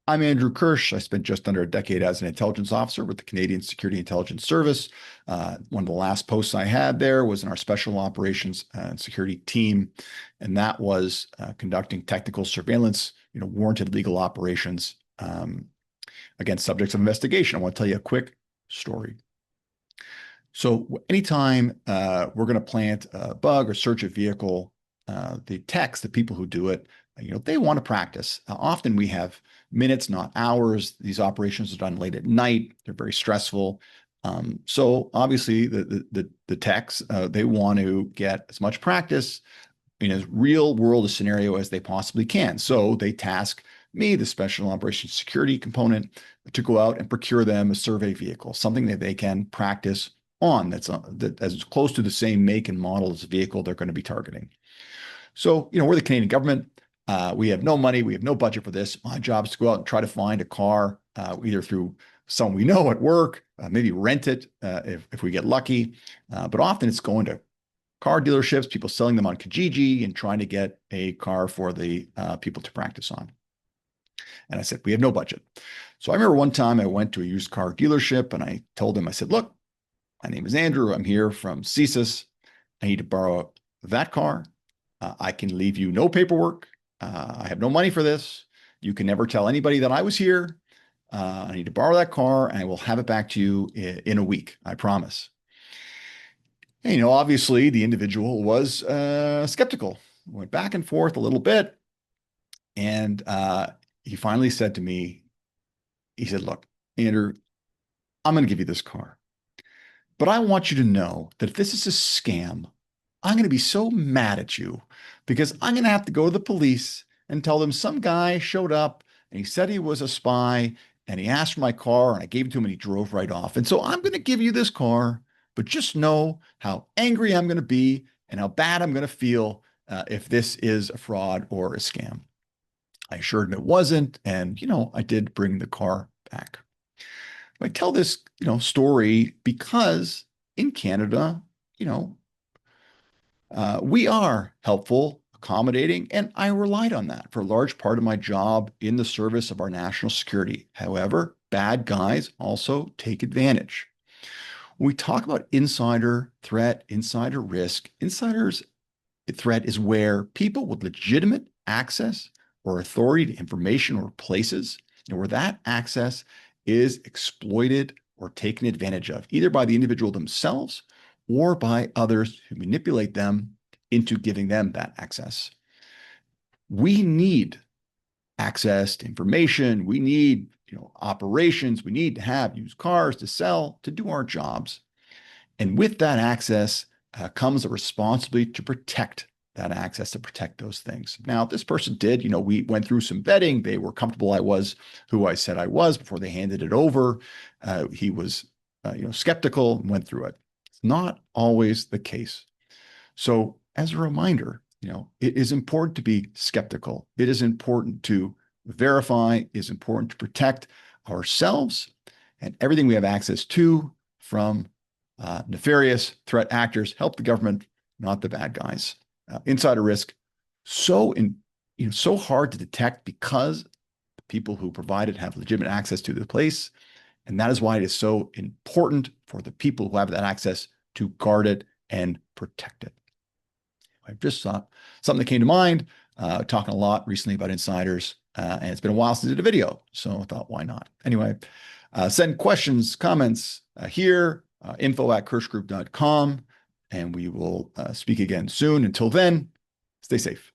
I'm Andrew Kirsch. I spent just under a decade as an intelligence officer with the Canadian Security Intelligence Service. One of the last posts I had there was in our Special Operations and Security team, and that was conducting technical surveillance, warranted legal operations against subjects of investigation. I want to tell you a quick story. So anytime we're going to plant a bug or search a vehicle, the techs, the people who do it, they want to practice. Often we have minutes, not hours. These operations are done late at night. They're very stressful. So obviously the techs, they want to get as much practice in as real world a scenario as they possibly can. So they task me, the special operations security component, to go out and procure them a survey vehicle, something that they can practice on that's close to the same make and model as the vehicle they're going to be targeting. So, we're the Canadian government. We have no money. We have no budget for this. My job is to go out and try to find a car, either through someone we know at work, maybe rent it if we get lucky. But often it's going to car dealerships, people selling them on Kijiji and trying to get a car for the people to practice on. And I said, we have no budget. So I remember one time I went to a used car dealership and I told them, I said, look, my name is Andrew. I'm here from CSIS. I need to borrow that car. I can leave you no paperwork. I have no money for this. You can never tell anybody that I was here. I need to borrow that car and I will have it back to you in a week. I promise. And, obviously the individual was skeptical. Went back and forth a little bit. And he finally said to me, he said, look, Andrew, I'm going to give you this car. But I want you to know that if this is a scam, I'm going to be so mad at you because I'm going to have to go to the police and tell them some guy showed up and he said he was a spy and he asked for my car and I gave it to him and he drove right off. And so I'm going to give you this car, but just know how angry I'm going to be and how bad I'm going to feel if this is a fraud or a scam. I assured him it wasn't. And, I did bring the car back. I tell this, story because in Canada, we are helpful, accommodating, and I relied on that for a large part of my job in the service of our national security. However, bad guys also take advantage. When we talk about insider threat, insider risk, insider's threat is where people with legitimate access or authority to information or places, and where that access is exploited or taken advantage of, either by the individual themselves or by others who manipulate them into giving them that access. We need access to information. We need, operations. We need to have used cars to sell, to do our jobs. And with that access comes a responsibility to protect that access, to protect those things. Now, this person did, we went through some vetting. They were comfortable I was who I said I was before they handed it over. He was, skeptical and went through it. It's not always the case. So as a reminder, it is important to be skeptical. It is important to verify. It is important to protect ourselves and everything we have access to from nefarious threat actors. Help the government, not the bad guys. Insider risk, so hard to detect because the people who provide it have legitimate access to the place. And that is why it is so important for the people who have that access to guard it and protect it. I've just thought something that came to mind, talking a lot recently about insiders, and it's been a while since I did a video. So I thought, why not? Anyway, send questions, comments here, info@kirschgroup.com. And we will speak again soon. Until then, stay safe.